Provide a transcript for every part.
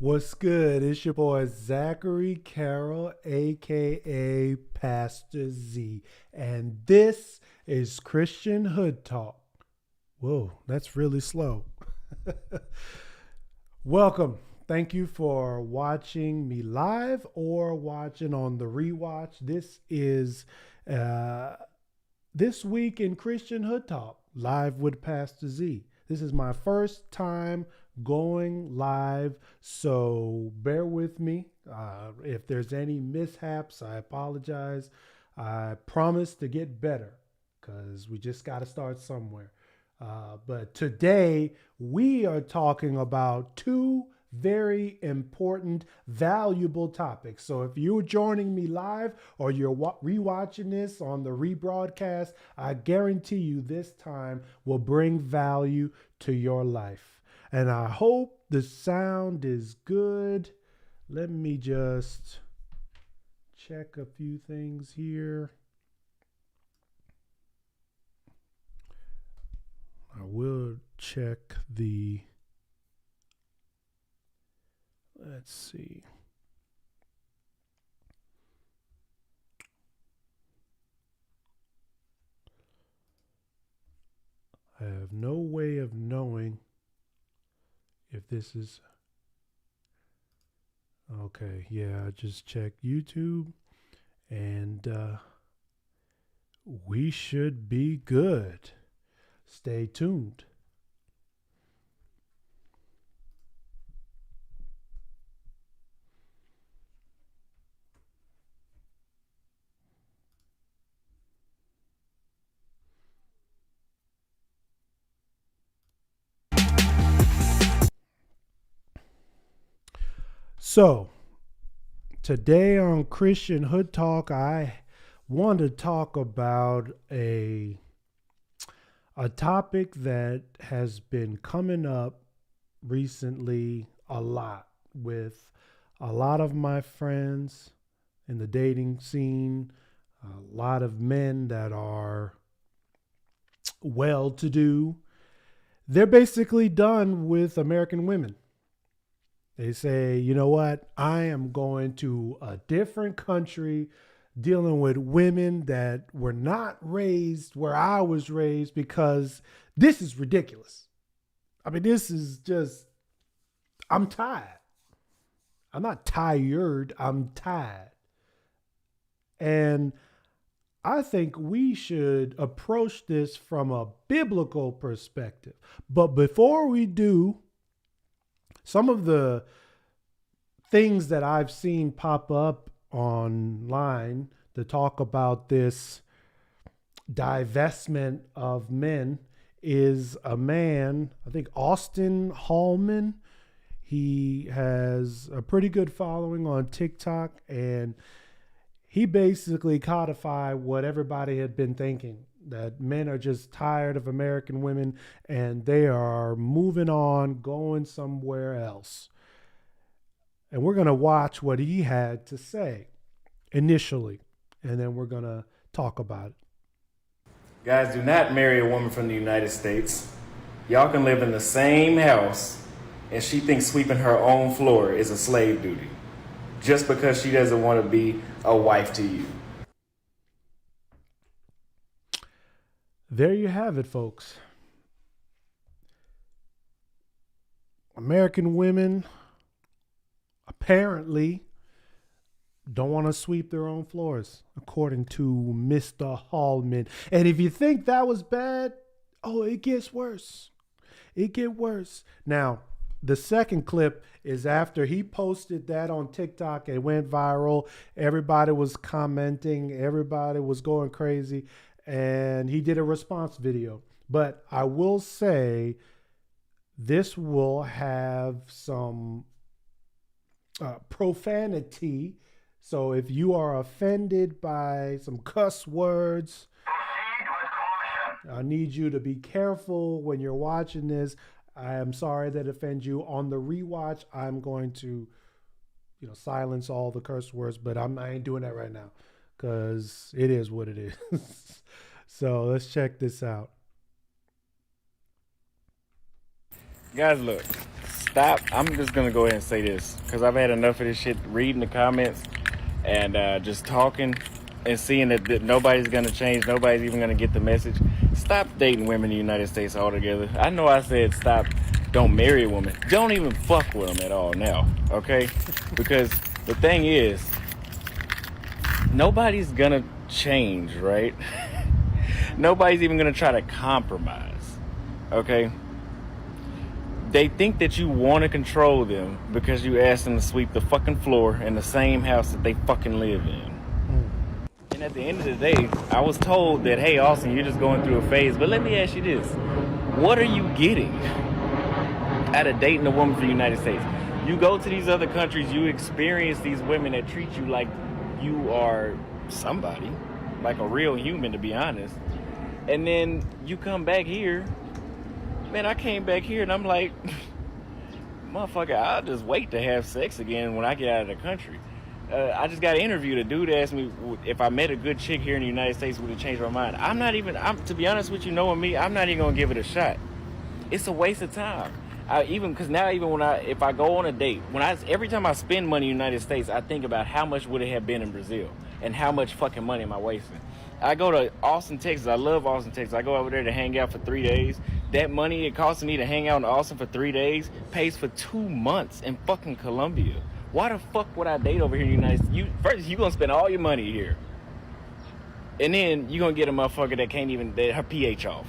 What's good? It's your boy Zachary Carroll, aka Pastor Z, and this is Christian Hood Talk. Whoa, that's really slow. Welcome. Thank you for watching me live or watching on the rewatch. This is This Week in Christian Hood Talk, live with Pastor Z. This is my first time going live, so bear with me. If there's any mishaps, I apologize. I promise to get better because we just got to start somewhere. But today we are talking about two very important, valuable topics. So if you're joining me live or you're rewatching this on the rebroadcast, I guarantee you this time will bring value to your life. And I hope the sound is good. Let me just check a few things here. I will check the, let's see. I have no way of knowing if this is okay. Yeah, I just checked YouTube and we should be good. Stay tuned. So, today on Christian Hood Talk, I want to talk about a topic that has been coming up recently a lot with a lot of my friends in the dating scene, a lot of men that are well-to-do. They're basically done with American women. They say, you know what? I am going to a different country dealing with women that were not raised where I was raised because this is ridiculous. I mean, this is just, I'm tired. I'm not tired, I'm tired. And I think we should approach this from a biblical perspective. But before we do, some of the things that I've seen pop up online to talk about this divestment of men is a man, I think Austin Hallman. He has a pretty good following on TikTok, and he basically codified what everybody had been thinking, that men are just tired of American women and they are moving on, going somewhere else. And we're going to watch what he had to say initially, and then we're going to talk about it. Guys, do not marry a woman from the United States. Y'all can live in the same house, and she thinks sweeping her own floor is a slave duty just because she doesn't want to be a wife to you. There you have it, folks. American women apparently don't want to sweep their own floors, according to Mr. Hallman. And if you think that was bad, oh, it gets worse. It gets worse. Now, the second clip is after he posted that on TikTok. It went viral. Everybody was commenting. Everybody was going crazy. And he did a response video. But I will say this will have some profanity. So if you are offended by some cuss words, I need you to be careful when you're watching this. I am sorry that offends you. On the rewatch, I'm going to, silence all the curse words, but I ain't doing that right now because it is what it is. So let's check this out. Guys, look, stop. I'm just gonna go ahead and say this because I've had enough of this shit. Reading the comments and just talking and seeing that nobody's gonna change. Nobody's even gonna get the message. Stop dating women in the United States altogether. I know I said stop. Don't marry a woman. Don't even fuck with them at all now. Okay? Because the thing is, nobody's gonna change, right? Nobody's even gonna try to compromise. Okay? They think that you want to control them because you ask them to sweep the fucking floor in the same house that they fucking live in. And at the end of the day, I was told that, hey, Austin, you're just going through a phase. But let me ask you this. What are you getting out of dating a woman from the United States? You go to these other countries, you experience these women that treat you like you are somebody, like a real human, to be honest. And then you come back here. Man, I came back here and I'm like, motherfucker, I'll just wait to have sex again when I get out of the country. I just got interviewed. A dude asked me if I met a good chick here in the United States, would it change my mind? To be honest with you, knowing me, I'm not even gonna give it a shot. It's a waste of time. If I go on a date, every time I spend money in the United States, I think about how much would it have been in Brazil and how much fucking money am I wasting. I go to Austin, Texas. I love Austin, Texas. I go over there to hang out for 3 days. That money it costs me to hang out in Austin for 3 days pays for 2 months in fucking Colombia. Why the fuck would I date over here in the United States? First, you're going to spend all your money here. And then you're going to get a motherfucker that can't even, her pH off.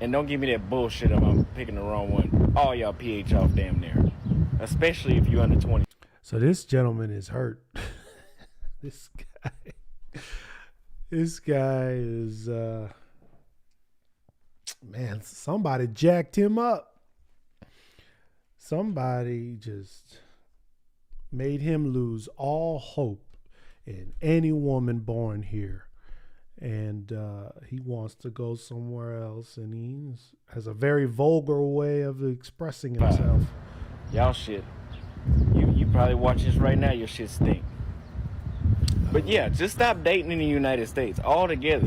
And don't give me that bullshit if I'm picking the wrong one. All y'all pH off damn near. Especially if you're under 20. So this gentleman is hurt. This guy is, man, somebody jacked him up. Somebody just made him lose all hope in any woman born here. And he wants to go somewhere else, and he has a very vulgar way of expressing himself. Y'all shit. You probably watch this right now, your shit stink. But yeah, just stop dating in the United States altogether.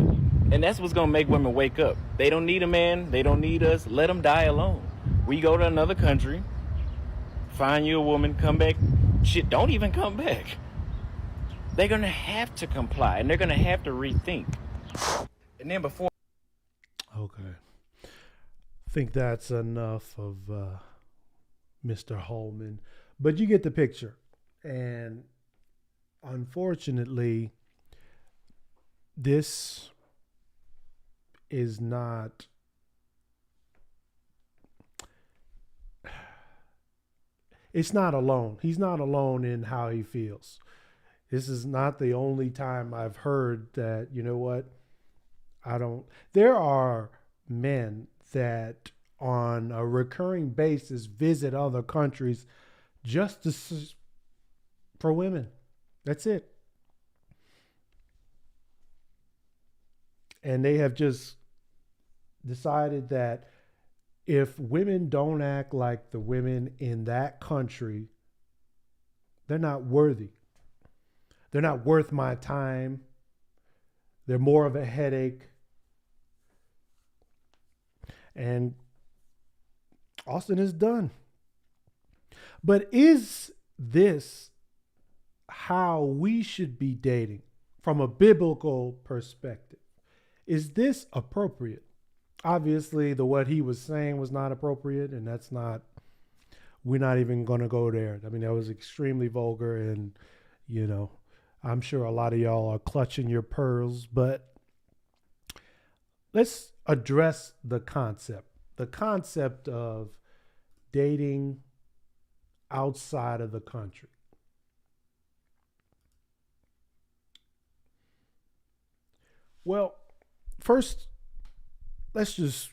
And that's what's gonna make women wake up. They don't need a man, they don't need us, let them die alone. We go to another country, find you a woman, come back, shit, don't even come back. They're gonna have to comply and they're gonna have to rethink. And then before. Okay. I think that's enough of Mr. Holman. But you get the picture. And unfortunately, this is not it's not alone. He's not alone in how he feels. This is not the only time I've heard that, you know what, there are men that on a recurring basis visit other countries just for women. That's it. And they have just decided that if women don't act like the women in that country, they're not worthy. They're not worth my time. They're more of a headache. And Austin is done. But is this how we should be dating from a biblical perspective? Is this appropriate? Obviously, what he was saying was not appropriate, and we're not even going to go there. I mean, that was extremely vulgar, and, you know, I'm sure a lot of y'all are clutching your pearls, but let's address the concept of dating outside of the country. Well, first, let's just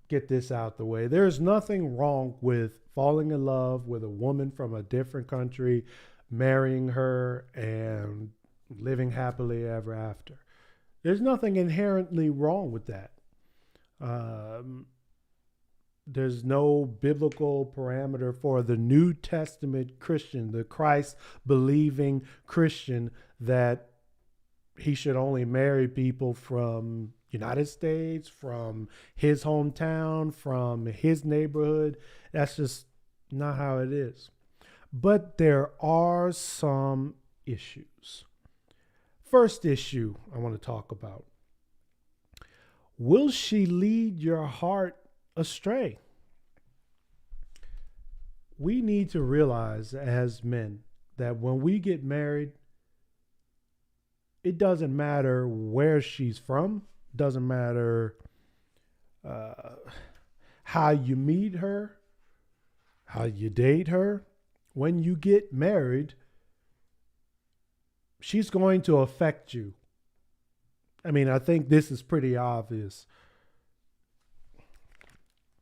get this out the way. There's nothing wrong with falling in love with a woman from a different country, marrying her, and living happily ever after. There's nothing inherently wrong with that. There's no biblical parameter for the New Testament Christian, the Christ-believing Christian, that he should only marry people from United States, from his hometown, from his neighborhood. That's just not how it is. But there are some issues. First issue I want to talk about. Will she lead your heart astray? We need to realize as men that when we get married, it doesn't matter where she's from, doesn't matter how you meet her, how you date her. When you get married, she's going to affect you. I mean, I think this is pretty obvious.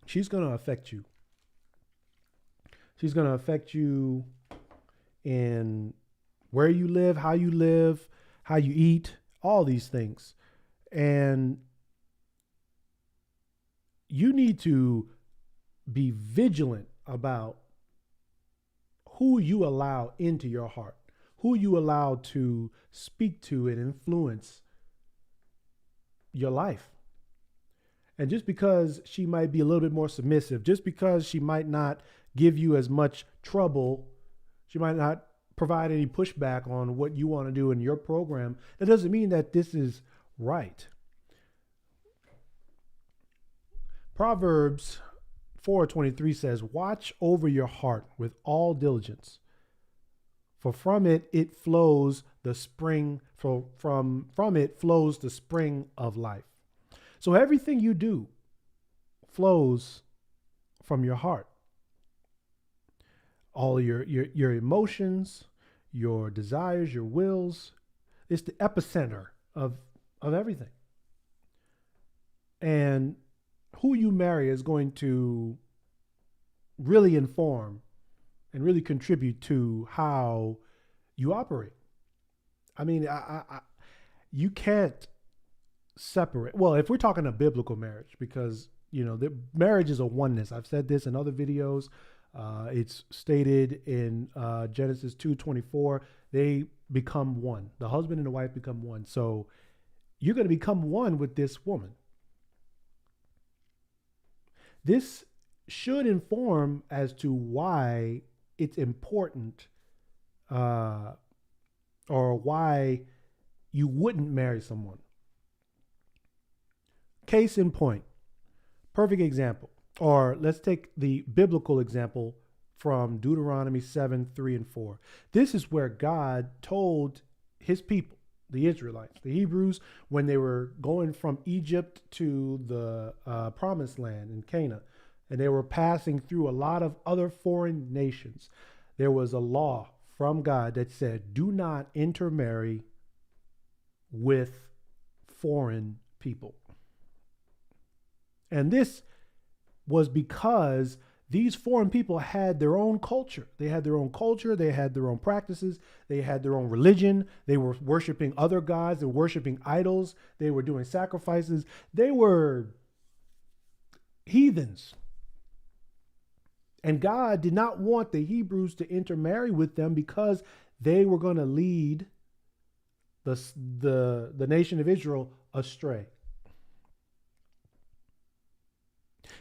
She's going to affect you. She's going to affect you in where you live, how you eat, all these things. And you need to be vigilant about who you allow into your heart, who you allow to speak to and influence your life. And just because she might be a little bit more submissive, just because she might not give you as much trouble, she might not provide any pushback on what you want to do in your program, that doesn't mean that this is right. Proverbs 4:23 says, "Watch over your heart with all diligence, for from it flows the spring. From it flows the spring of life." So everything you do flows from your heart. All your emotions, your desires, your wills. It's the epicenter of everything. And who you marry is going to really inform and really contribute to how you operate. I mean, you can't separate. Well, if we're talking a biblical marriage, because, the marriage is a oneness. I've said this in other videos. It's stated in Genesis 2:24. They become one. The husband and the wife become one. So you're going to become one with this woman. This should inform as to why it's important, or why you wouldn't marry someone. Case in point, perfect example, or let's take the biblical example from Deuteronomy 7:3-4. This is where God told his people, the Israelites, the Hebrews, when they were going from Egypt to the promised land in Canaan, and they were passing through a lot of other foreign nations. There was a law from God that said, do not intermarry with foreign people. And this was because these foreign people had their own culture. They had their own culture. They had their own practices. They had their own religion. They were worshiping other gods. They were worshiping idols. They were doing sacrifices. They were heathens. And God did not want the Hebrews to intermarry with them because they were going to lead the nation of Israel astray.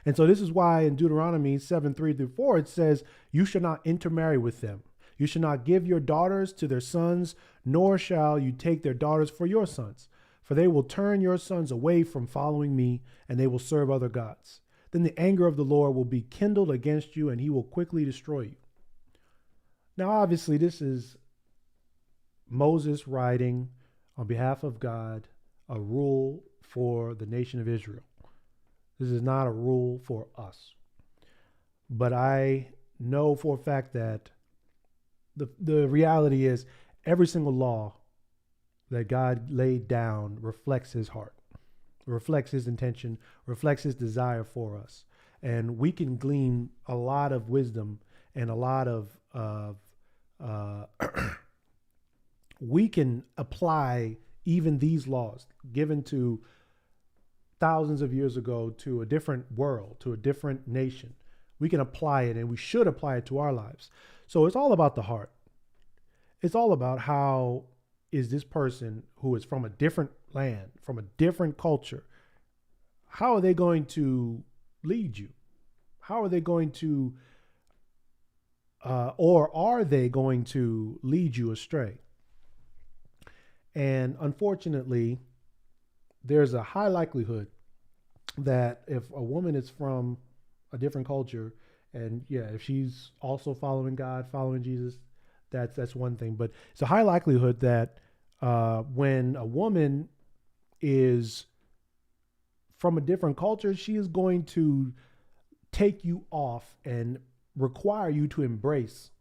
And so this is why in Deuteronomy 7:3-4, it says, you shall not intermarry with them. You shall not give your daughters to their sons, nor shall you take their daughters for your sons. For they will turn your sons away from following me, and they will serve other gods. Then the anger of the Lord will be kindled against you, and he will quickly destroy you. Now, obviously, this is Moses writing on behalf of God a rule for the nation of Israel. This is not a rule for us. But I know for a fact that the reality is every single law that God laid down reflects his heart, reflects his intention, reflects his desire for us. And we can glean a lot of wisdom and a lot of we can apply even these laws given to thousands of years ago to a different world, to a different nation. We can apply it, and we should apply it to our lives. So it's all about the heart. It's all about how is this person who is from a different land, from a different culture, how are they going to lead you? How are they going to, or are they going to lead you astray? And unfortunately, there's a high likelihood that if a woman is from a different culture, and yeah, if she's also following God, following Jesus, that's one thing. But it's a high likelihood that when a woman is from a different culture, she is going to take you off and require you to embrace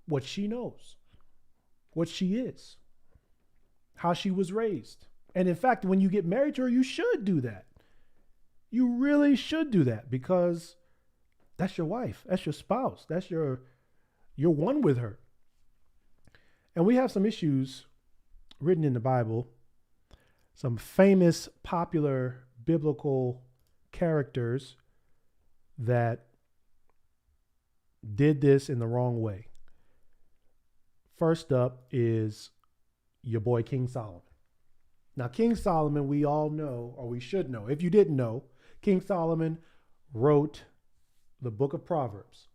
what she knows, what she is, how she was raised. And in fact, when you get married to her, you should do that. You really should do that, because that's your wife, that's your spouse, you're one with her. And we have some issues written in the Bible, some famous, popular biblical characters that did this in the wrong way. First up is your boy King Solomon. Now, King Solomon, we all know, or we should know, if you didn't know, King Solomon wrote the book of Proverbs.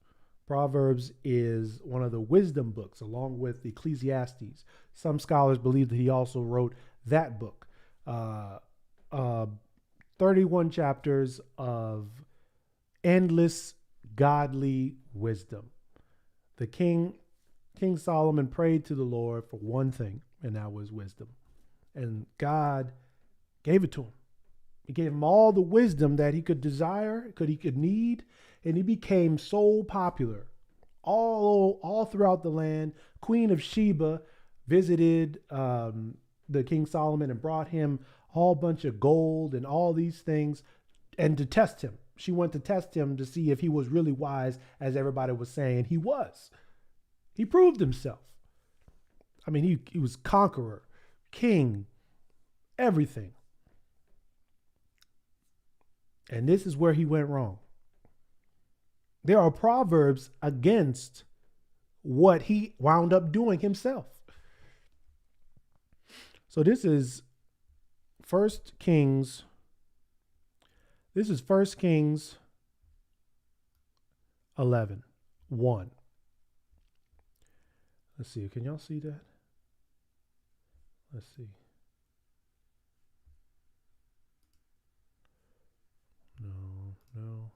Proverbs is one of the wisdom books, along with Ecclesiastes. Some scholars believe that he also wrote that book. 31 chapters of endless godly wisdom. The King Solomon prayed to the Lord for one thing, and that was wisdom. And God gave it to him. He gave him all the wisdom that he could desire, he could need, and he became so popular all throughout the land. Queen of Sheba visited the King Solomon and brought him a whole bunch of gold and all these things, and to test him. She went to test him to see if he was really wise, as everybody was saying he was. He proved himself. I mean, he was conqueror, king, everything. And this is where he went wrong. There are proverbs against what he wound up doing himself. So this is 1 Kings. This is 1 Kings 11:1. Let's see. Can y'all see that? Let's see. No.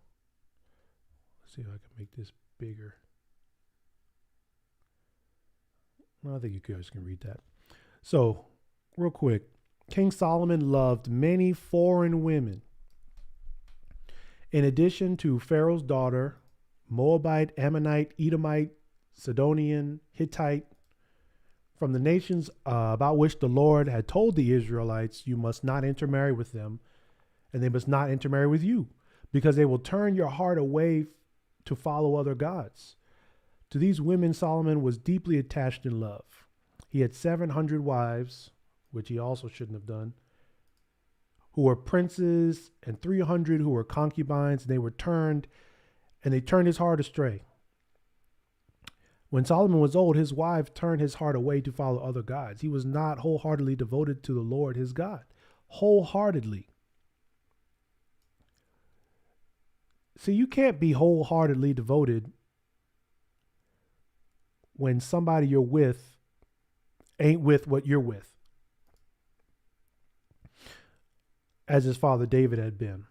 Let's see if I can make this bigger. No, I think you guys can read that. So, real quick, King Solomon loved many foreign women. In addition to Pharaoh's daughter, Moabite, Ammonite, Edomite, Sidonian, Hittite, from the nations about which the Lord had told the Israelites, you must not intermarry with them, and they must not intermarry with you, because they will turn your heart away to follow other gods. To these women, Solomon was deeply attached in love. He had 700 wives, which he also shouldn't have done, who were princes, and 300 who were concubines, and they turned his heart astray. When Solomon was old, his wife turned his heart away to follow other gods. He was not wholeheartedly devoted to the Lord, his God. Wholeheartedly. See, you can't be wholeheartedly devoted when somebody you're with ain't with what you're with, as his father David had been.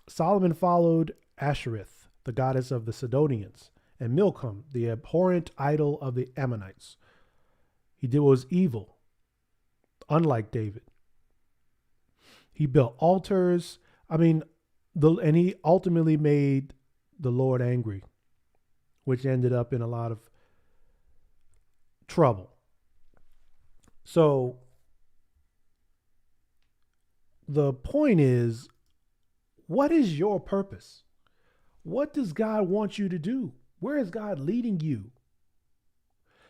Solomon followed Ashereth, the goddess of the Sidonians, and Milcom, the abhorrent idol of the Ammonites. He did what was evil, unlike David. He built altars. And he ultimately made the Lord angry, which ended up in a lot of trouble. So the point is, what is your purpose? What does God want you to do? Where is God leading you?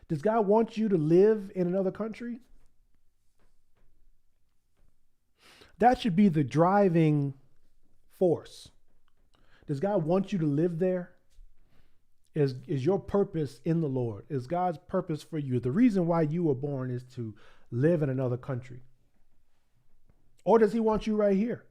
Does God want you to live in another country? That should be the driving force. Does God want you to live there? Is your purpose in the Lord? Is God's purpose for you? The reason why you were born is to live in another country. Or does he want you right here?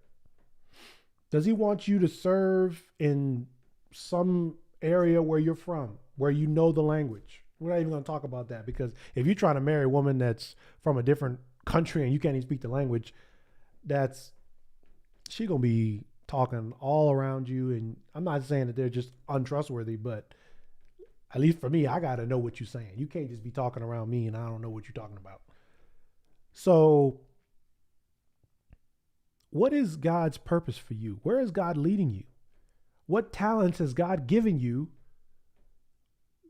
Does he want you to serve in some area where you're from, where you know the language? We're not even going to talk about that, because if you're trying to marry a woman that's from a different country and you can't even speak the language, she going to be talking all around you. And I'm not saying that they're just untrustworthy, but at least for me, I got to know what you're saying. You can't just be talking around me and I don't know what you're talking about. So what is God's purpose for you? Where is God leading you? What talents has God given you?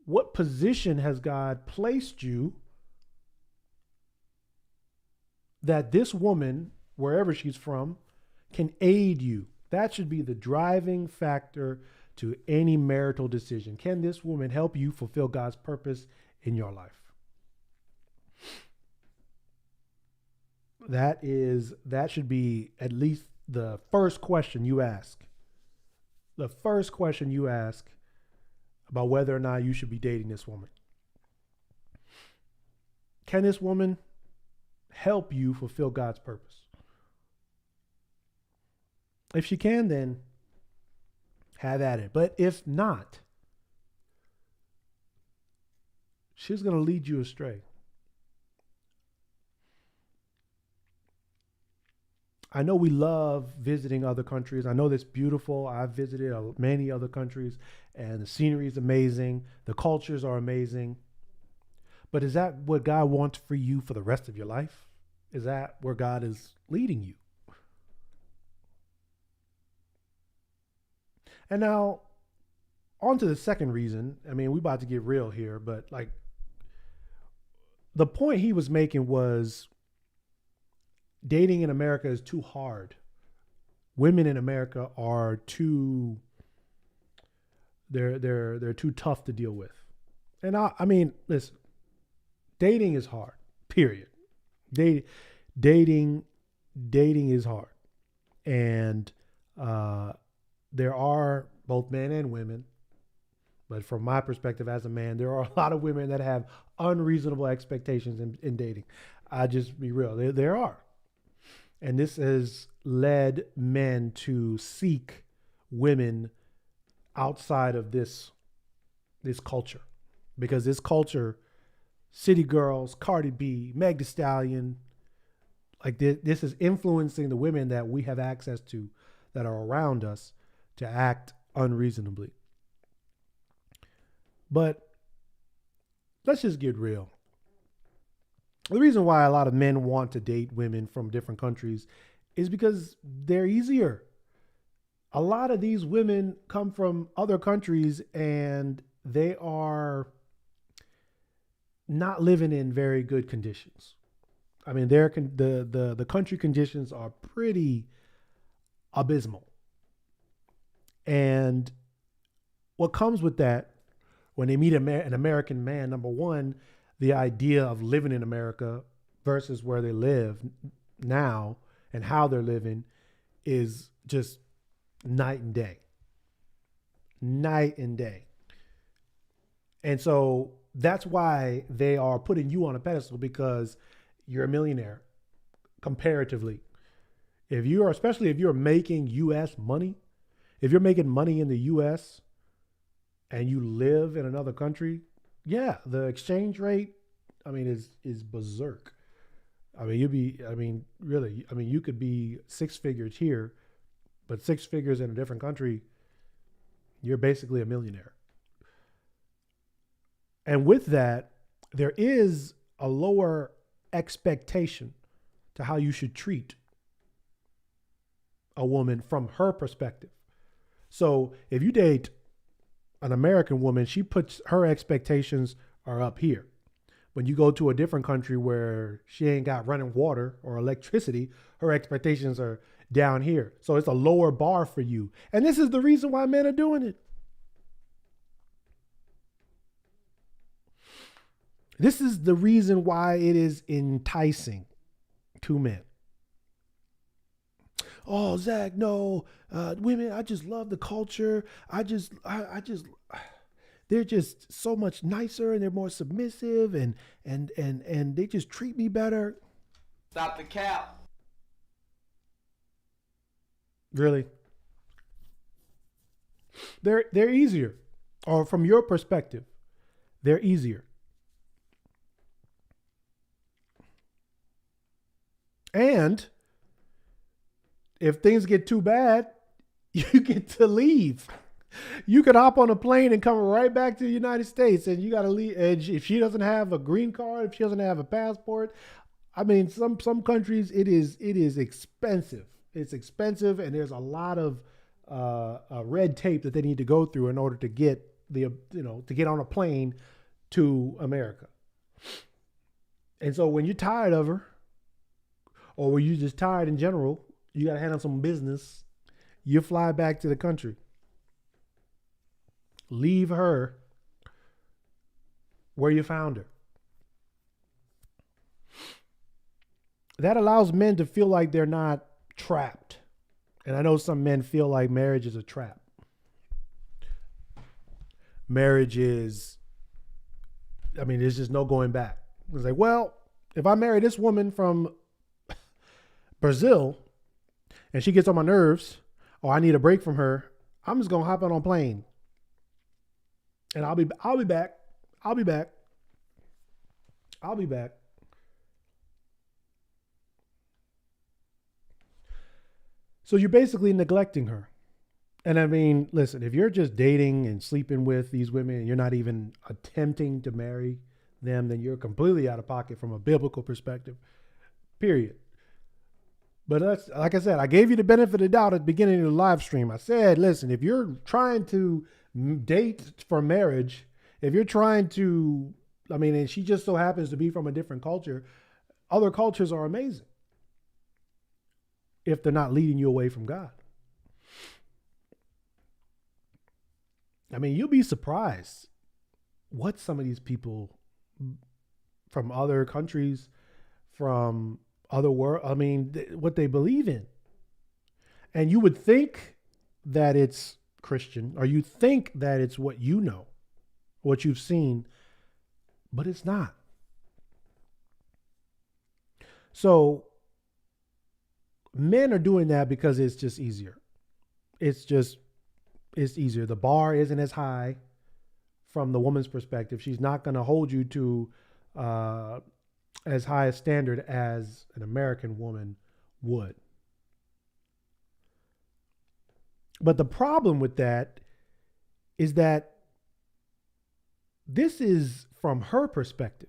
What position has God placed you that this woman, wherever she's from, can aid you? That should be the driving factor to any marital decision. Can this woman help you fulfill God's purpose in your life? That should be at least the first question you ask. The first question you ask about whether or not you should be dating this woman. Can this woman help you fulfill God's purpose? If she can, then have at it. But if not, she's going to lead you astray. I know we love visiting other countries. I know that's beautiful. I've visited many other countries and the scenery is amazing. The cultures are amazing. But is that what God wants for you for the rest of your life? Is that where God is leading you? And now, on to the second reason. I mean, we're about to get real here, but like the point he was making was dating in America is too hard. Women in America are they're too tough to deal with. And I mean, listen, dating is hard, period. Dating is hard. And there are both men and women, but from my perspective as a man, there are a lot of women that have unreasonable expectations in dating. I just be real. There are. And this has led men to seek women outside of this culture, because this culture, City Girls, Cardi B, Meg Thee Stallion, like this is influencing the women that we have access to that are around us to act unreasonably. But let's just get real. The reason why a lot of men want to date women from different countries is because they're easier. A lot of these women come from other countries and they are not living in very good conditions. I mean, the country conditions are pretty abysmal. And what comes with that, when they meet an American man, number one, the idea of living in America versus where they live now and how they're living is just night and day. Night and day. And so that's why they are putting you on a pedestal, because you're a millionaire comparatively. Especially if you're making US money, if you're making money in the US and you live in another country, yeah, the exchange rate, I mean, is berserk. I mean, you could be six figures here, but six figures in a different country, you're basically a millionaire. And with that, there is a lower expectation to how you should treat a woman from her perspective. So if you date an American woman, she puts her expectations are up here. When you go to a different country where she ain't got running water or electricity, her expectations are down here. So it's a lower bar for you. And this is the reason why men are doing it. This is the reason why it is enticing to men. Oh, Zach, no, women, I just love the culture. They're just so much nicer and they're more submissive and they just treat me better. Stop the cap. Really? They're easier, or from your perspective, they're easier. And if things get too bad, you get to leave. You could hop on a plane and come right back to the United States, and you got to leave. And if she doesn't have a green card, if she doesn't have a passport, I mean, some countries it is expensive. It's expensive, and there's a lot of red tape that they need to go through in order to get to get on a plane to America. And so when you're tired of her, or when you're just tired in general, you got to handle some business, you fly back to the country. Leave her where you found her. That allows men to feel like they're not trapped. And I know some men feel like marriage is a trap. Marriage is, I mean, there's just no going back. It's like, well, if I marry this woman from Brazil and she gets on my nerves, or I need a break from her, I'm just gonna hop on a plane. And I'll be back. I'll be back. So you're basically neglecting her. And I mean, listen, if you're just dating and sleeping with these women and you're not even attempting to marry them, then you're completely out of pocket from a biblical perspective, period. But that's, like I said, I gave you the benefit of the doubt at the beginning of the live stream. I said, listen, if you're trying to date for marriage, if you're trying to, I mean, and she just so happens to be from a different culture, other cultures are amazing if they're not leading you away from God. I mean, you'll be surprised what some of these people from other countries, from other world, I mean, what they believe in. And you would think that it's Christian, or you think that it's what you know, what you've seen, but it's not. So men are doing that because it's just easier. It's easier. The bar isn't as high from the woman's perspective. She's not going to hold you to as high a standard as an American woman would. But the problem with that is that this is from her perspective.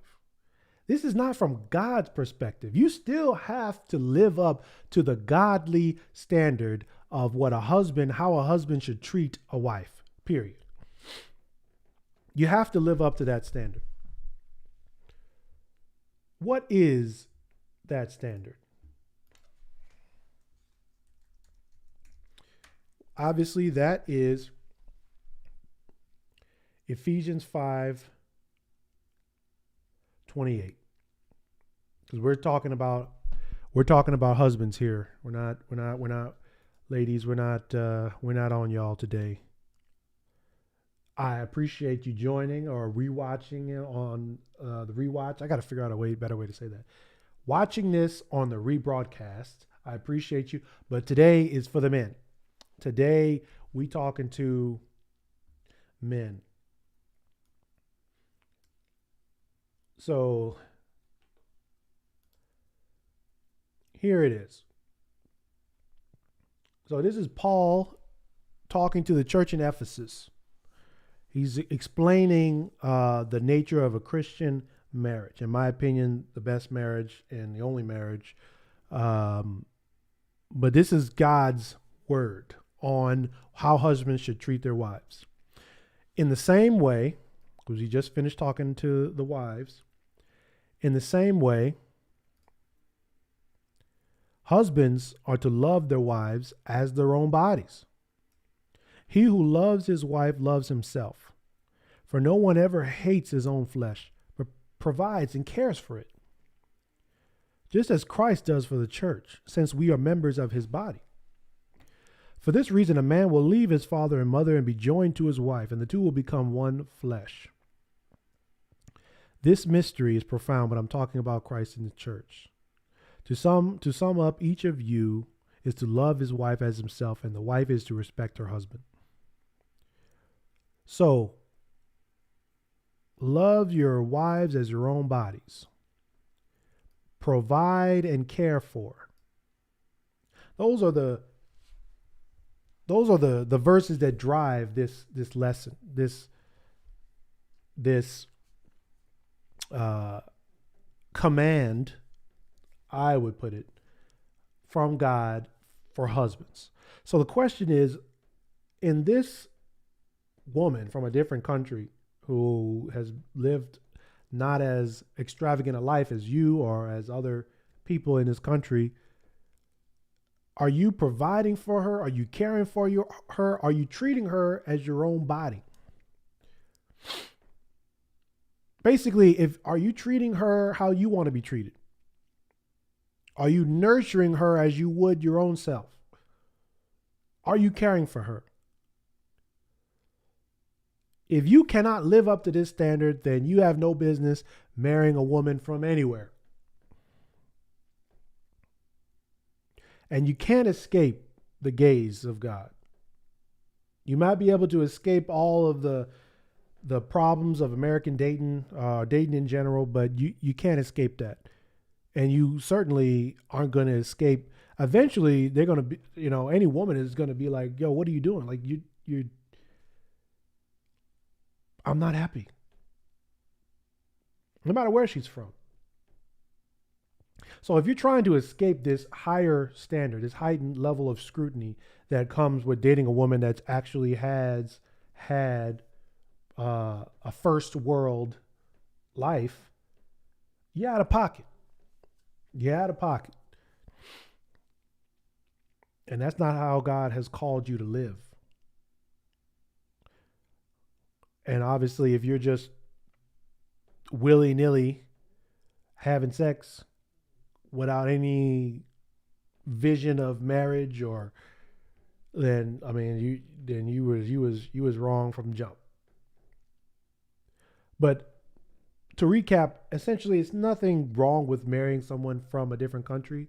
This is not from God's perspective. You still have to live up to the godly standard of what how a husband should treat a wife, period. You have to live up to that standard. What is that standard? Obviously, that is Ephesians 5:28. Because we're talking about husbands here. We're not ladies, we're not on y'all today. I appreciate you joining or rewatching it on the rewatch. I got to figure out a better way to say that. Watching this on the rebroadcast, I appreciate you. But today is for the men. Today we talking to men. So here it is. So this is Paul talking to the church in Ephesus. He's explaining the nature of a Christian marriage. In my opinion, the best marriage and the only marriage. But this is God's word on how husbands should treat their wives. In the same way, because he just finished talking to the wives, in the same way, husbands are to love their wives as their own bodies. He who loves his wife loves himself. For no one ever hates his own flesh, but provides and cares for it. Just as Christ does for the church, since we are members of his body. For this reason, a man will leave his father and mother and be joined to his wife, and the two will become one flesh. This mystery is profound, but I'm talking about Christ and the church. To sum up, each of you is to love his wife as himself, and the wife is to respect her husband. So love your wives as your own bodies. Provide and care for. Those are the verses that drive this lesson, this command, I would put it, from God for husbands. So the question is, in this woman from a different country who has lived not as extravagant a life as you or as other people in this country, are you providing for her? Are you caring for her? Are you treating her as your own body? Basically, are you treating her how you want to be treated? Are you nurturing her as you would your own self? Are you caring for her? If you cannot live up to this standard, then you have no business marrying a woman from anywhere. And you can't escape the gaze of God. You might be able to escape all of the problems of American dating, dating in general, but you can't escape that. And you certainly aren't going to escape. Eventually, they're going to be, any woman is going to be like, yo, what are you doing? Like, I'm not happy. No matter where she's from. So if you're trying to escape this higher standard, this heightened level of scrutiny that comes with dating a woman that's actually has had a first world life, you're out of pocket. You're out of pocket. And that's not how God has called you to live. And obviously, if you're just willy-nilly having sex without any vision of marriage, then you was wrong from the jump. But to recap, essentially, it's nothing wrong with marrying someone from a different country.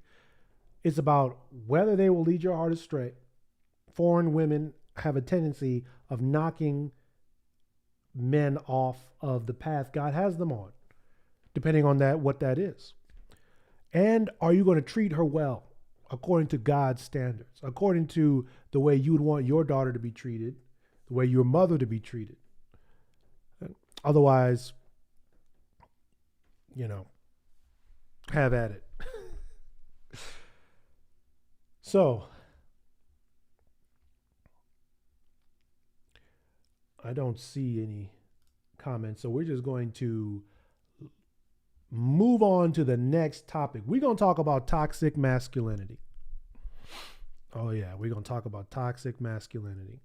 It's about whether they will lead your heart astray. Foreign women have a tendency of knocking men off of the path God has them on, depending on what that is. And are you going to treat her well according to God's standards, according to the way you would want your daughter to be treated, the way your mother to be treated? Otherwise, have at it. So, I don't see any comments, so we're just going to move on to the next topic. We're going to talk about toxic masculinity. Oh yeah, we're going to talk about toxic masculinity.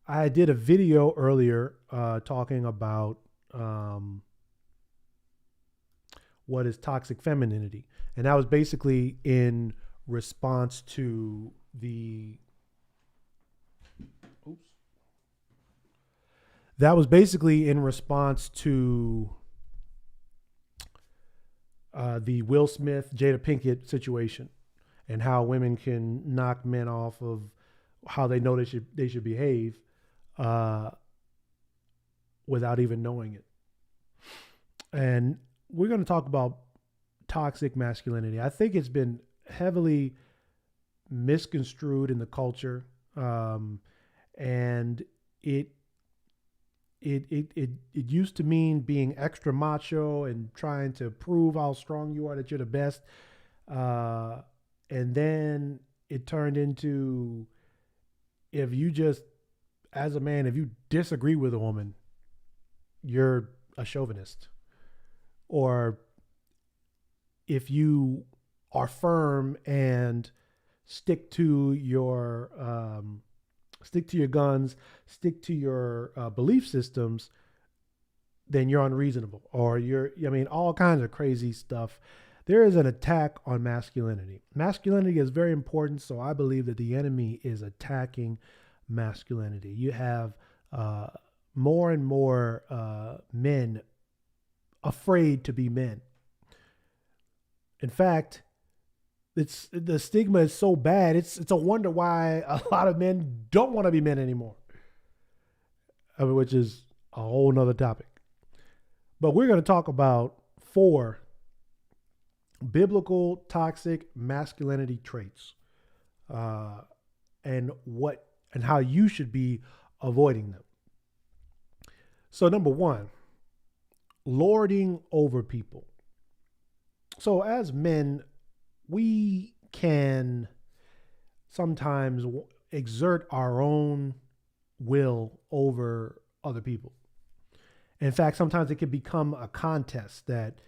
I did a video earlier talking about what is toxic femininity. And that was basically in response to the Will Smith, Jada Pinkett situation, and how women can knock men off of how they know they should behave without even knowing it. And we're going to talk about toxic masculinity. I think it's been heavily misconstrued in the culture, and it used to mean being extra macho and trying to prove how strong you are, that you're the best. And then it turned into, if you just, as a man, if you disagree with a woman, you're a chauvinist. Or if you are firm and stick to your guns, stick to your belief systems, then you're unreasonable, or all kinds of crazy stuff. There is an attack on masculinity. Masculinity is very important, so I believe that the enemy is attacking masculinity. You have more and more men afraid to be men. In fact, the stigma is so bad. It's a wonder why a lot of men don't want to be men anymore. which is a whole nother topic. But we're going to talk about 4 biblical toxic masculinity traits, and how you should be avoiding them. So number 1, lording over people. So as men, we can sometimes exert our own will over other people. In fact, sometimes it can become a contest that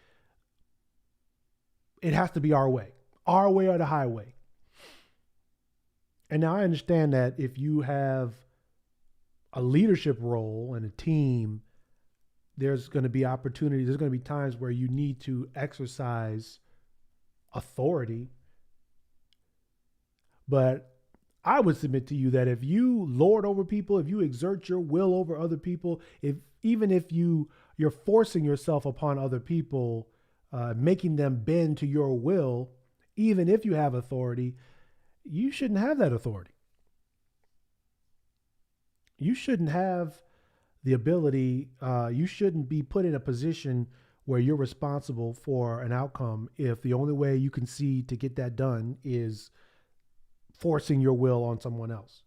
it has to be our way or the highway. And now I understand that if you have a leadership role in a team, there's going to be opportunities. There's going to be times where you need to exercise authority. But I would submit to you that if you lord over people, if you exert your will over other people, even if you're forcing yourself upon other people, making them bend to your will, even if you have authority, you shouldn't have that authority. You shouldn't have the ability, you shouldn't be put in a position where you're responsible for an outcome if the only way you can see to get that done is forcing your will on someone else.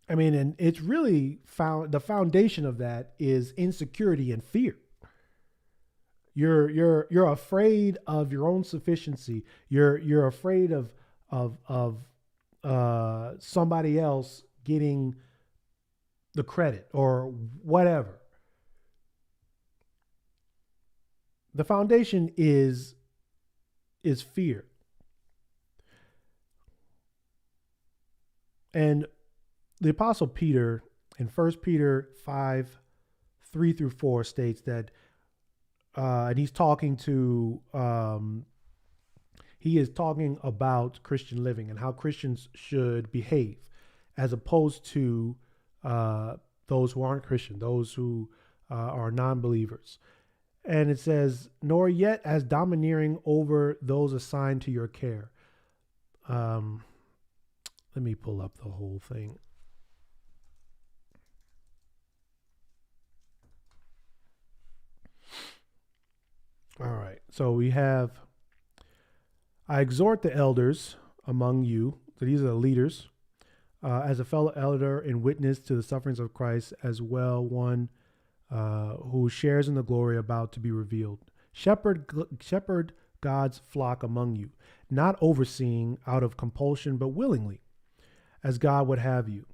I mean, and it's really the foundation of that is insecurity and fear. You're afraid of your own sufficiency. You're afraid of somebody else getting the credit or whatever. The foundation is fear. And the Apostle Peter in 1 Peter 5:3-4 states that, and he's talking about Christian living and how Christians should behave as opposed to those who aren't Christian, those who are non-believers. And it says, nor yet as domineering over those assigned to your care. Let me pull up the whole thing. All right. So we have, I exhort the elders among you, so these are the leaders, as a fellow elder and witness to the sufferings of Christ, as well one who shares in the glory about to be revealed. Shepherd God's flock among you, not overseeing out of compulsion, but willingly, as God would have you.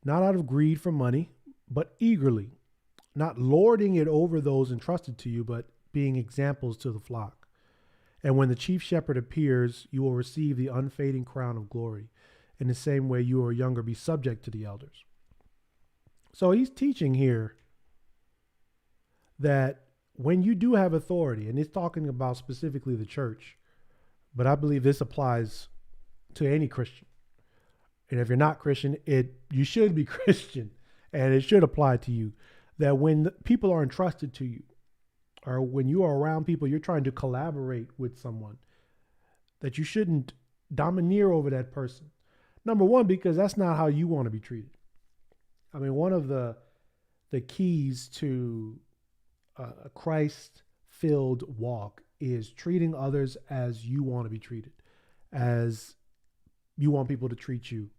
Not out of greed for money, but eagerly, not lording it over those entrusted to you, but being examples to the flock. And when the chief shepherd appears, you will receive the unfading crown of glory. In the same way, you who are younger, be subject to the elders. So he's teaching here that when you do have authority, and he's talking about specifically the church, but I believe this applies to any Christian. And if you're not Christian, you should be Christian, and it should apply to you, that when people are entrusted to you, or when you are around people, you're trying to collaborate with someone, that you shouldn't domineer over that person. Number one, because that's not how you want to be treated. I mean, one of the keys to a Christ-filled walk is treating others as you want to be treated, as you want people to treat you.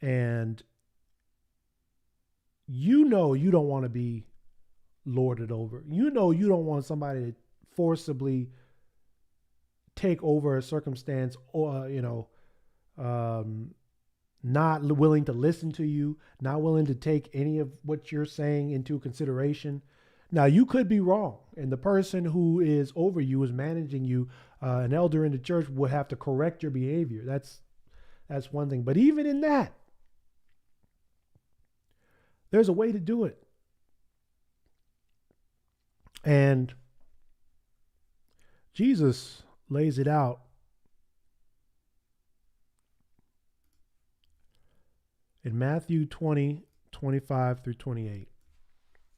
And you know you don't want to be lorded over. You know you don't want somebody to forcibly take over a circumstance, or not willing to listen to you, not willing to take any of what you're saying into consideration. Now, you could be wrong, and the person who is over you, is managing you, an elder in the church, would have to correct your behavior. That's one thing. But even in that, there's a way to do it. And Jesus lays it out in Matthew 20:25-28.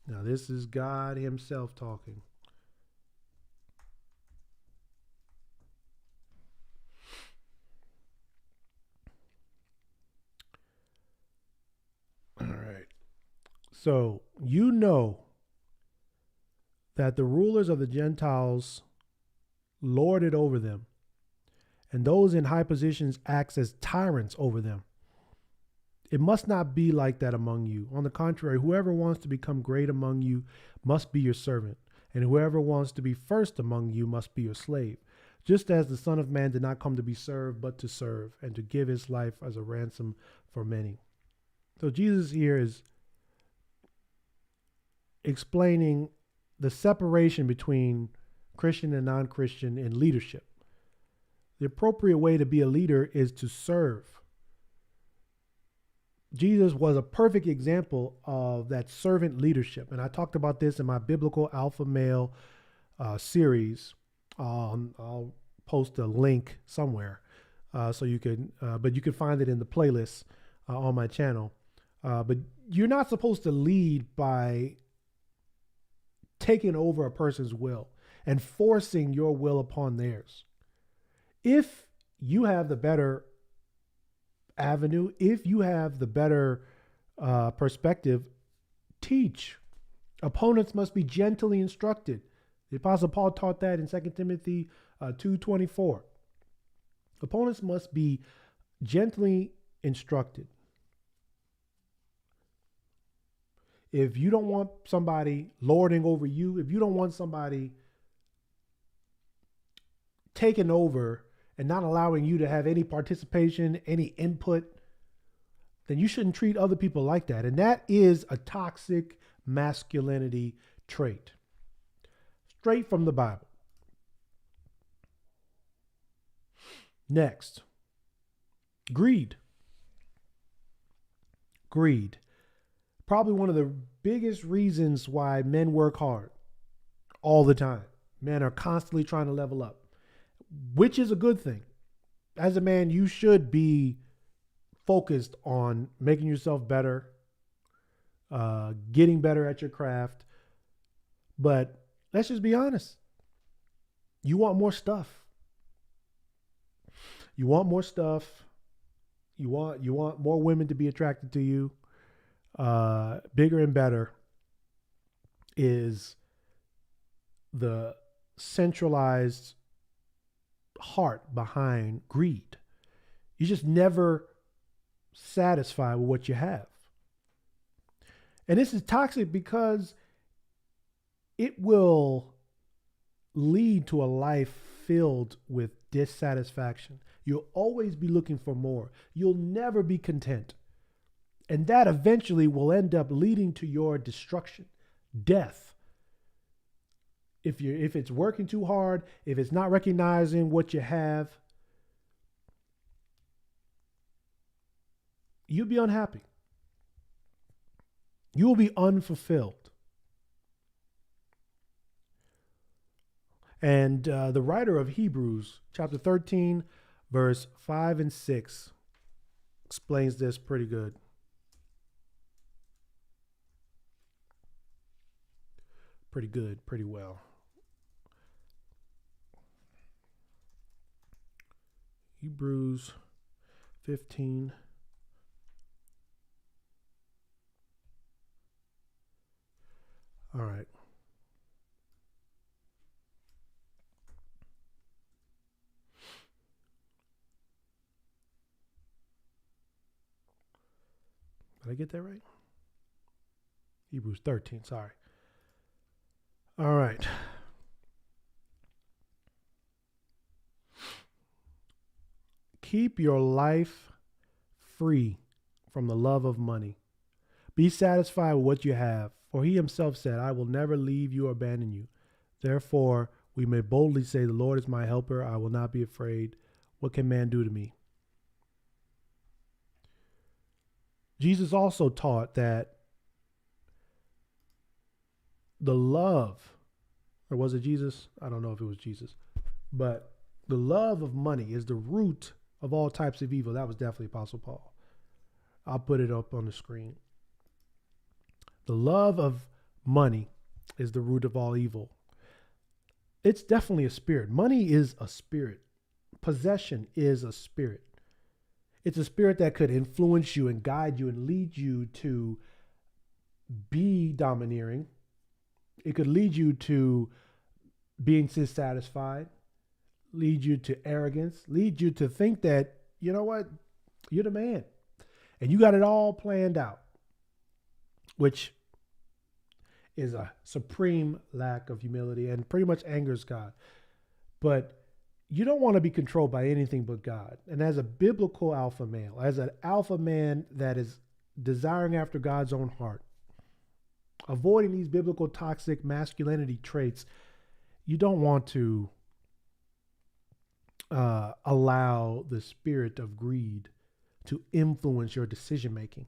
Now, this is God himself talking. So you know that the rulers of the Gentiles lord it over them, and those in high positions act as tyrants over them. It must not be like that among you. On the contrary, whoever wants to become great among you must be your servant, and whoever wants to be first among you must be your slave. Just as the Son of Man did not come to be served, but to serve, and to give his life as a ransom for many. So Jesus here is explaining the separation between Christian and non-Christian in leadership. The appropriate way to be a leader is to serve. Jesus was a perfect example of that servant leadership. And I talked about this in my Biblical Alpha Male series. I'll post a link somewhere so you can, but you can find it in the playlist on my channel. But you're not supposed to lead by taking over a person's will and forcing your will upon theirs. If you have the better avenue, if you have the better perspective, teach. Opponents must be gently instructed. The Apostle Paul taught that in 2 Timothy 2:24. Opponents must be gently instructed. If you don't want somebody lording over you, if you don't want somebody taking over and not allowing you to have any participation, any input, then you shouldn't treat other people like that. And that is a toxic masculinity trait. Straight from the Bible. Next, greed. Greed. Probably one of the biggest reasons why men work hard all the time. Men are constantly trying to level up, which is a good thing. As a man, you should be focused on making yourself better, getting better at your craft. But let's just be honest. You want more stuff. You want more stuff. You want more women to be attracted to you. Bigger and better is the centralized heart behind greed. You just never satisfied with what you have. And this is toxic because it will lead to a life filled with dissatisfaction. You'll always be looking for more. You'll never be content. And that eventually will end up leading to your destruction, death. If it's working too hard, if it's not recognizing what you have, you'll be unhappy. You will be unfulfilled. And the writer of Hebrews, chapter 13, verse 5 and 6, explains this pretty good. Pretty well. Hebrews 15. All right. Did I get that right? Hebrews 13, sorry. All right. Keep your life free from the love of money. Be satisfied with what you have, for he himself said, I will never leave you or abandon you. Therefore, we may boldly say, the Lord is my helper. I will not be afraid. What can man do to me? Jesus also taught that the love, or was it Jesus? I don't know if it was Jesus, but the love of money is the root of all types of evil. That was definitely Apostle Paul. I'll put it up on the screen. The love of money is the root of all evil. It's definitely a spirit. Money is a spirit. Possession is a spirit. It's a spirit that could influence you and guide you and lead you to be domineering. It could lead you to being dissatisfied, lead you to arrogance, lead you to think that, you know what, you're the man and you got it all planned out, which is a supreme lack of humility and pretty much angers God. But you don't want to be controlled by anything but God. And as a biblical alpha male, as an alpha man that is desiring after God's own heart, avoiding these biblical toxic masculinity traits, you don't want to allow the spirit of greed to influence your decision making.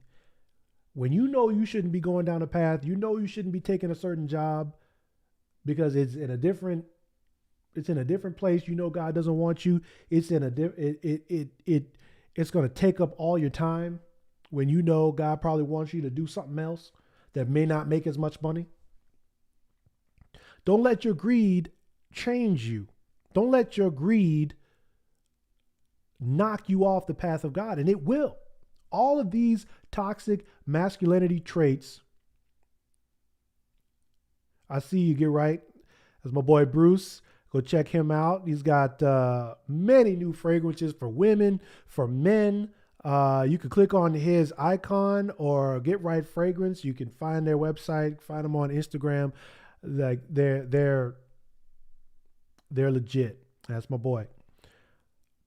When you know you shouldn't be going down a path, you know you shouldn't be taking a certain job because it's in a different place. You know God doesn't want you. It's in it's going to take up all your time when you know God probably wants you to do something else that may not make as much money. Don't let your greed change you. Don't let your greed knock you off the path of God, and it will. All of these toxic masculinity traits. I see you, get right. That's my boy Bruce. Go check him out. He's got many new fragrances for women, for men. You can click on his icon or Get Right Fragrance. You can find their website, find them on Instagram. Like they're legit. That's my boy.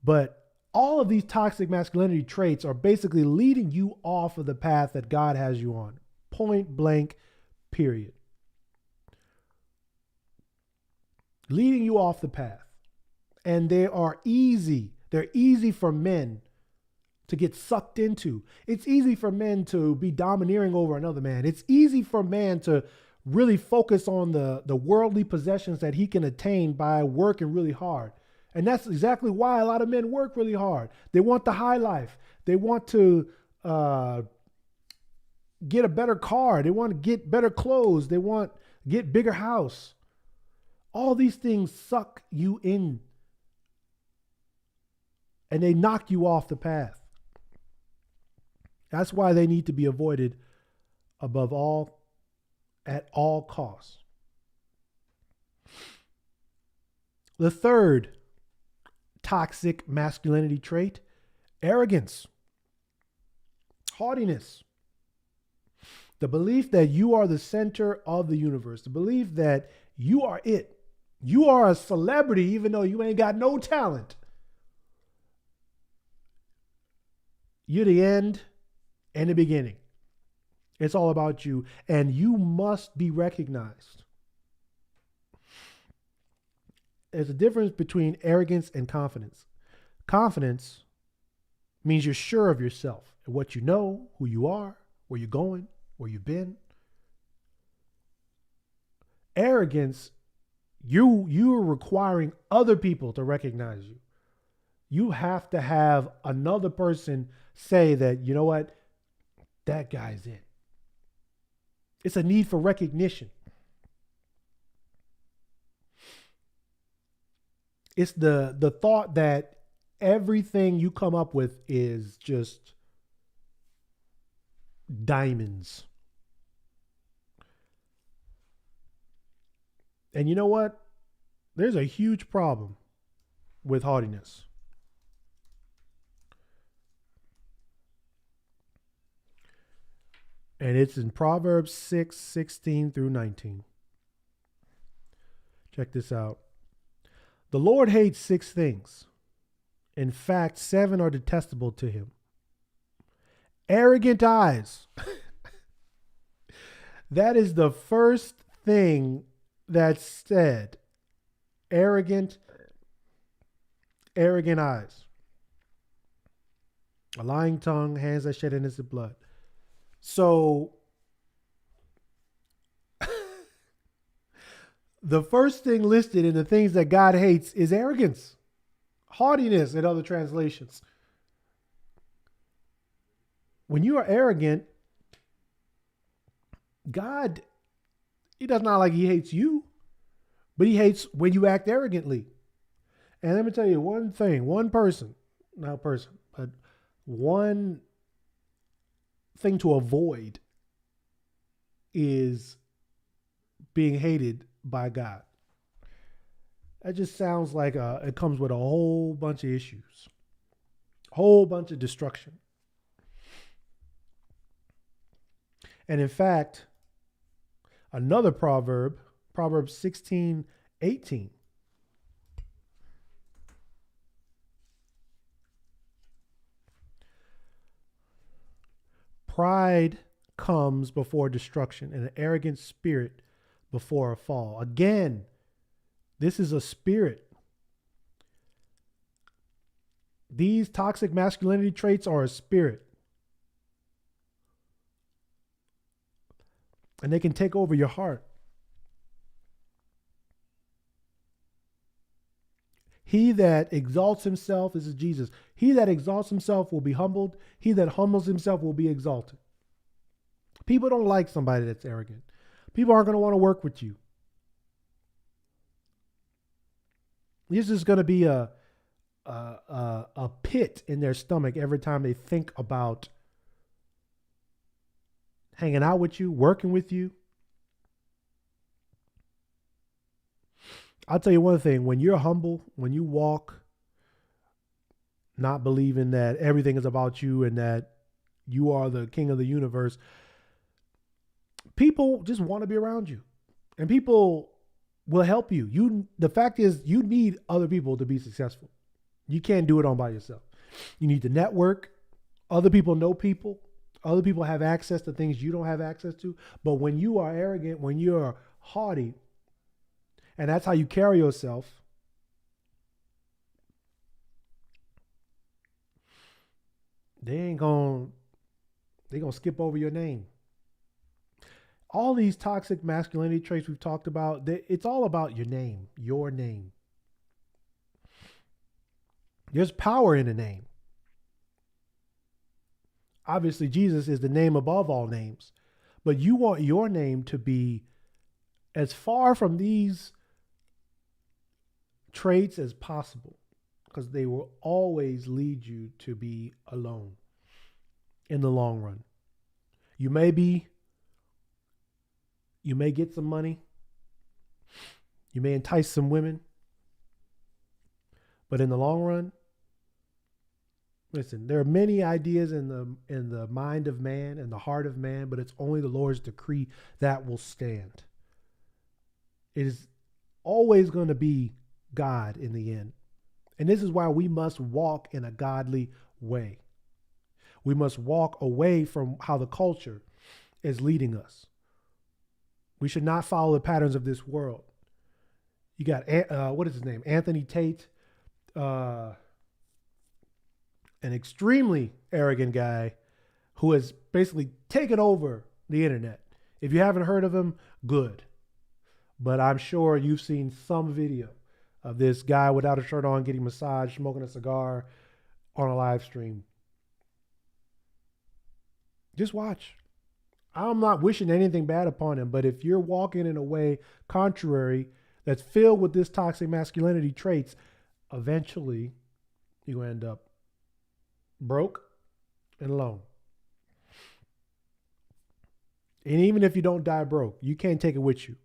But all of these toxic masculinity traits are basically leading you off of the path that God has you on. Point blank, period. Leading you off the path. And they are easy. They're easy for men to get sucked into. It's easy for men to be domineering over another man. It's easy for man to really focus on the worldly possessions that he can attain by working really hard. And that's exactly why a lot of men work really hard. They want the high life. They want to get a better car. They want to get better clothes. They want to get bigger house. All these things suck you in and they knock you off the path. That's why they need to be avoided above all, at all costs. The third toxic masculinity trait, arrogance, haughtiness. The belief that you are the center of the universe. The belief that you are it. You are a celebrity even though you ain't got no talent. You're the end and the beginning. It's all about you, and you must be recognized. There's a difference between arrogance and confidence. Confidence means you're sure of yourself and what you know, who you are, where you're going, where you've been. Arrogance, you're requiring other people to recognize you. You have to have another person say that, you know what, that guy's it. It's a need for recognition. It's the thought that everything you come up with is just diamonds. And you know what? There's a huge problem with haughtiness. And it's in Proverbs 6:16 through 19. Check this out. The Lord hates 6 things. In fact, 7 are detestable to him. Arrogant eyes. That is the first thing that's said. Arrogant eyes. A lying tongue, hands that shed innocent blood. So the first thing listed in the things that God hates is arrogance, haughtiness in other translations. When you are arrogant, God, he does not like he hates you, but he hates when you act arrogantly. And let me tell you one thing, one thing to avoid is being hated by God. That just sounds like it comes with a whole bunch of issues, whole bunch of destruction. And in fact, another proverb, Proverbs 16:18. Pride comes before destruction, and an arrogant spirit before a fall. Again, this is a spirit. These toxic masculinity traits are a spirit. And they can take over your heart. He that exalts himself, this is Jesus, he that exalts himself will be humbled. He that humbles himself will be exalted. People don't like somebody that's arrogant. People aren't going to want to work with you. This is going to be a pit in their stomach every time they think about hanging out with you, working with you. I'll tell you one thing, when you're humble, when you walk, not believing that everything is about you and that you are the king of the universe, people just want to be around you. And people will help you. The fact is, you need other people to be successful. You can't do it all by yourself. You need to network. Other people know people. Other people have access to things you don't have access to. But when you are arrogant, when you're haughty, and that's how you carry yourself, they're gonna skip over your name. All these toxic masculinity traits we've talked about, it's all about your name, your name. There's power in a name. Obviously, Jesus is the name above all names, but you want your name to be as far from these traits as possible, because they will always lead you to be alone in the long run. You may get some money. You may entice some women. But in the long run, listen, there are many ideas in the mind of man and the heart of man, but it's only the Lord's decree that will stand. It is always going to be God in the end. And this is why we must walk in a godly way. We must walk away from how the culture is leading us. We should not follow the patterns of this world. You got, what is his name? Anthony Tate, an extremely arrogant guy who has basically taken over the internet. If you haven't heard of him, good. But I'm sure you've seen some video of this guy without a shirt on, getting massaged, smoking a cigar on a live stream. Just watch. I'm not wishing anything bad upon him, but if you're walking in a way contrary that's filled with this toxic masculinity traits, eventually you end up broke and alone. And even if you don't die broke, you can't take it with you.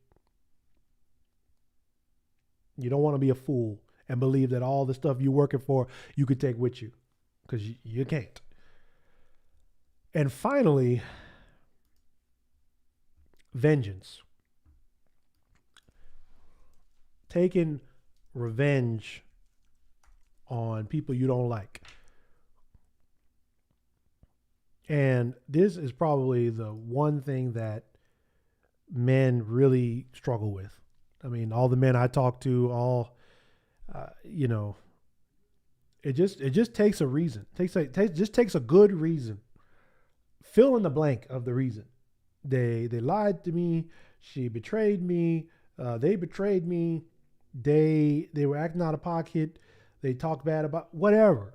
You don't want to be a fool and believe that all the stuff you're working for, you could take with you, because you can't. And finally, vengeance. Taking revenge on people you don't like. And this is probably the one thing that men really struggle with. I mean, all the men I talk to, it just takes a reason. Just takes a good reason. Fill in the blank of the reason. They lied to me. She betrayed me. They betrayed me. They were acting out of pocket. They talked bad about whatever.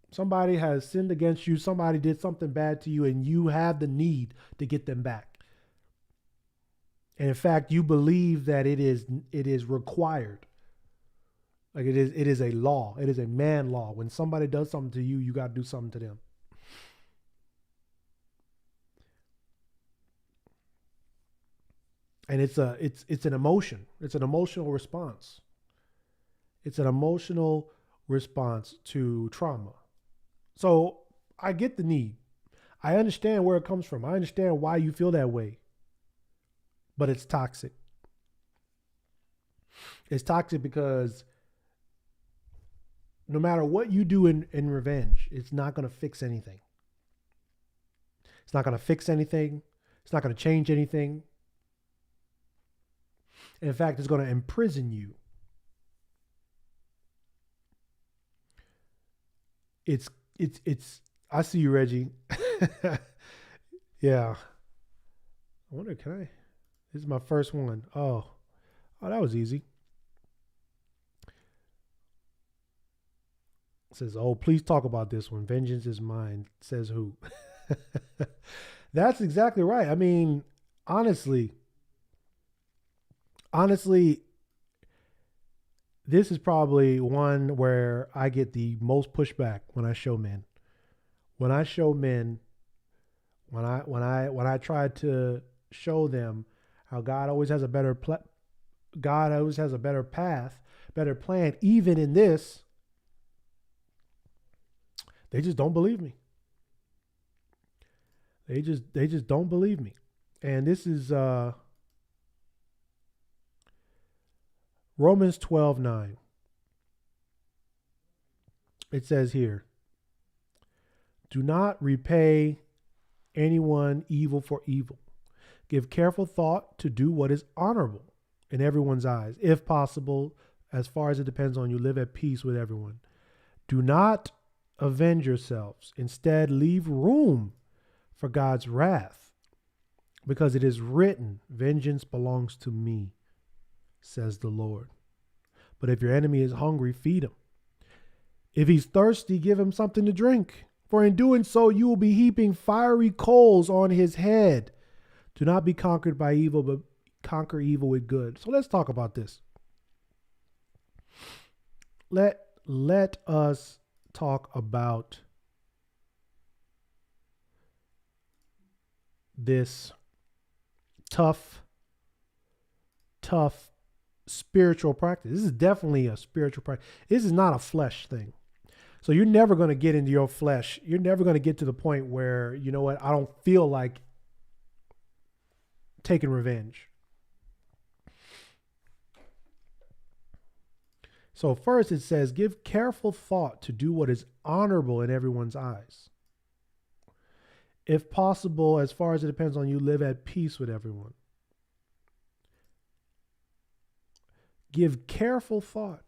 Somebody has sinned against you. Somebody did something bad to you, and you have the need to get them back. And in fact, you believe that it is required. Like it is a law. It is a man law. When somebody does something to you, you got to do something to them. And it's an emotion. It's an emotional response. It's an emotional response to trauma. So I get the need. I understand where it comes from. I understand why you feel that way. But it's toxic. It's toxic because no matter what you do in revenge, it's not going to fix anything. It's not going to fix anything. It's not going to change anything. And in fact, it's going to imprison you. It's, I see you, Reggie. Yeah. I wonder, this is my first one. Oh, that was easy. It says, oh, please talk about this one. Vengeance is mine. Says who? That's exactly right. I mean, honestly, this is probably one where I get the most pushback when I show men. When I try to show them how God always has a better path, better plan, even in this, they just don't believe me. They just don't believe me. And this is Romans 12:9. It says here, do not repay anyone evil for evil. Give careful thought to do what is honorable in everyone's eyes. If possible, as far as it depends on you, live at peace with everyone. Do not avenge yourselves. Instead, leave room for God's wrath, because it is written, vengeance belongs to me, says the Lord. But if your enemy is hungry, feed him. If he's thirsty, give him something to drink. For in doing so, you will be heaping fiery coals on his head. Do not be conquered by evil, but conquer evil with good. So let's talk about this. Let us talk about this tough spiritual practice. This is definitely a spiritual practice. This is not a flesh thing. So you're never going to get into your flesh. You're never going to get to the point where, you know what, I don't feel like taking revenge. So first it says, give careful thought to do what is honorable in everyone's eyes. If possible, as far as it depends on you, live at peace with everyone. Give careful thought.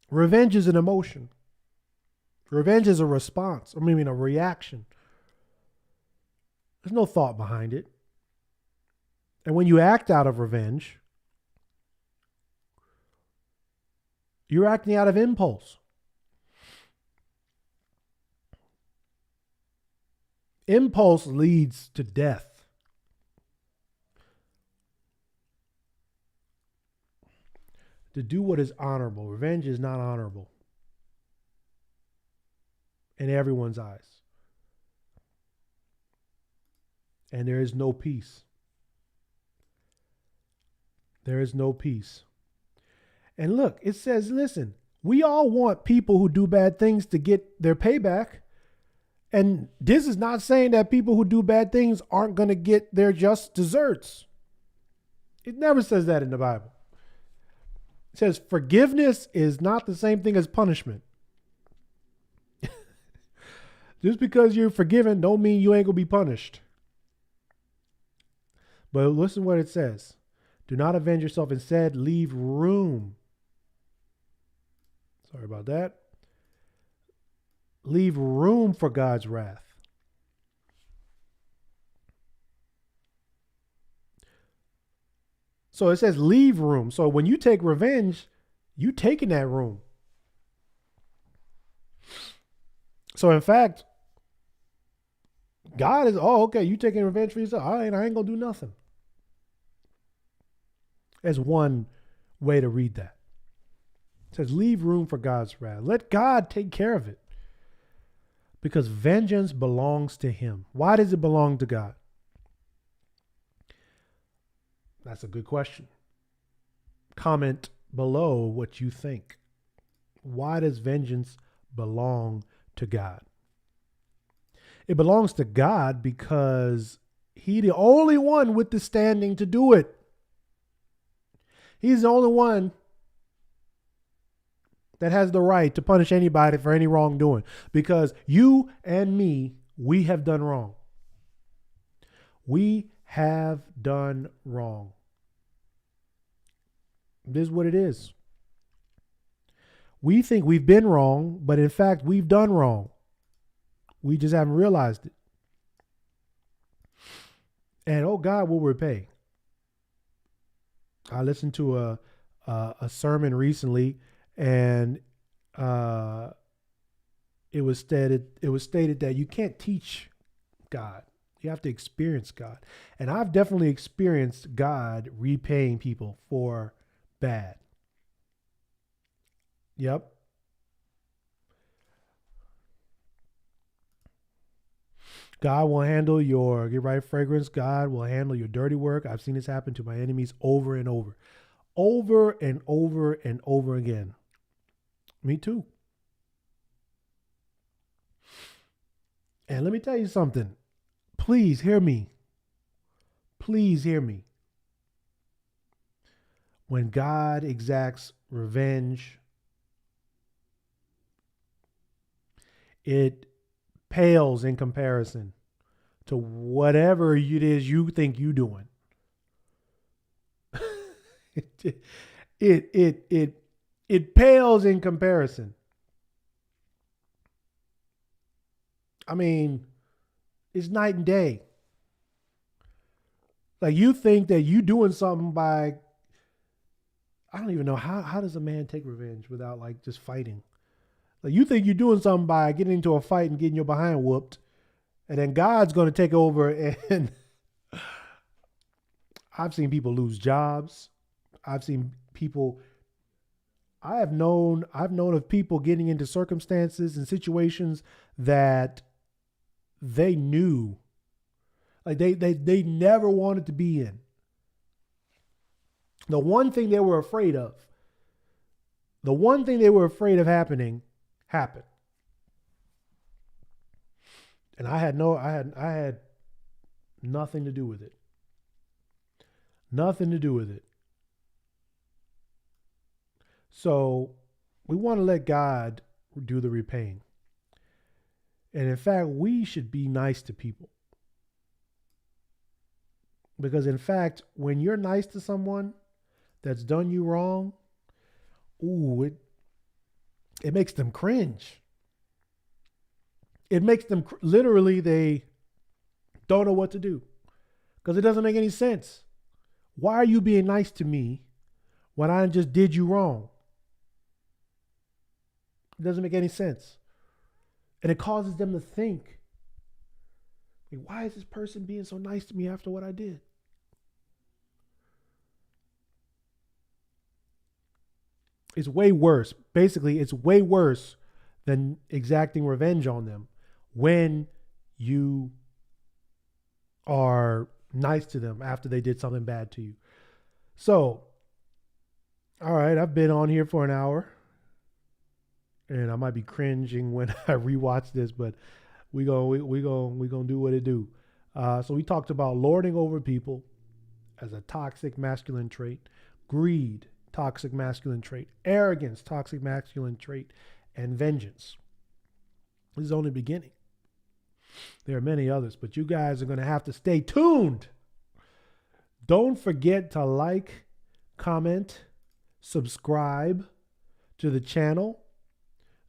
Revenge is an emotion. Revenge is a response. A reaction. There's no thought behind it. And when you act out of revenge, you're acting out of impulse. Impulse leads to death. To do what is honorable. Revenge is not honorable in everyone's eyes. And there is no peace. There is no peace. And look, it says, listen, we all want people who do bad things to get their payback. And this is not saying that people who do bad things aren't going to get their just desserts. It never says that in the Bible. It says forgiveness is not the same thing as punishment. Just because you're forgiven don't mean you ain't going to be punished. But listen what it says. Do not avenge yourself. Instead, leave room. Sorry about that. Leave room for God's wrath. So it says leave room. So when you take revenge, you taking that room. So in fact, God is, okay, you taking revenge for yourself. I ain't going to do nothing. That's one way to read that. It says leave room for God's wrath. Let God take care of it. Because vengeance belongs to him. Why does it belong to God? That's a good question. Comment below what you think. Why does vengeance belong to God? It belongs to God because He's the only one with the standing to do it. He's the only one that has the right to punish anybody for any wrongdoing, because you and me, we have done wrong. We have done wrong. This is what it is. We think we've been wrong, but in fact, we've done wrong. We just haven't realized it. And God will repay. I listened to a sermon recently, and it was stated that you can't teach God. You have to experience God. And I've definitely experienced God repaying people for bad. Yep. God will handle your get right fragrance. God will handle your dirty work. I've seen this happen to my enemies over and over and over again. Me too. And let me tell you something. Please hear me. Please hear me. When God exacts revenge, it pales in comparison to whatever it is you think you're doing. It pales in comparison. I mean, it's night and day. Like, you think that you doing something by, I don't even know how does a man take revenge without like just fighting? Like, you think you're doing something by getting into a fight and getting your behind whooped, and then God's going to take over. And I've seen people lose jobs. I've known of people getting into circumstances and situations that they knew, like they never wanted to be in. The one thing they were afraid of happening happened. And I had nothing to do with it. Nothing to do with it. So we want to let God do the repaying. And in fact, we should be nice to people. Because in fact, when you're nice to someone that's done you wrong, it makes them cringe. It makes them literally, they don't know what to do, because it doesn't make any sense. Why are you being nice to me when I just did you wrong? It doesn't make any sense. And it causes them to think, why is this person being so nice to me after what I did? It's way worse. Basically, it's way worse than exacting revenge on them when you are nice to them after they did something bad to you. So, all right, I've been on here for an hour, and I might be cringing when I rewatch this, but we gonna do what it do. So we talked about lording over people as a toxic masculine trait, greed, toxic masculine trait, arrogance, toxic masculine trait, and vengeance. This is only the beginning. There are many others, but you guys are going to have to stay tuned. Don't forget to like, comment, subscribe to the channel.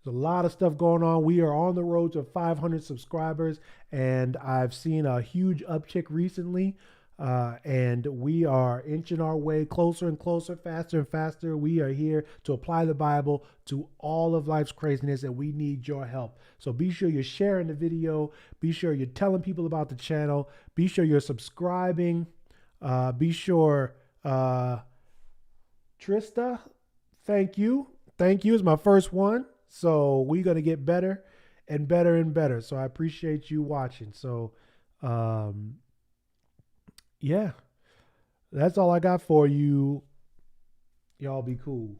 There's a lot of stuff going on. We are on the road to 500 subscribers, and I've seen a huge uptick recently. And we are inching our way closer and closer, faster and faster. We are here to apply the Bible to all of life's craziness, and we need your help. So be sure you're sharing the video. Be sure you're telling people about the channel. Be sure you're subscribing. Be sure, Trista, thank you. Thank you. It's my first one. So we're going to get better and better and better. So I appreciate you watching. So, yeah, That's all I got for you. Y'all be cool.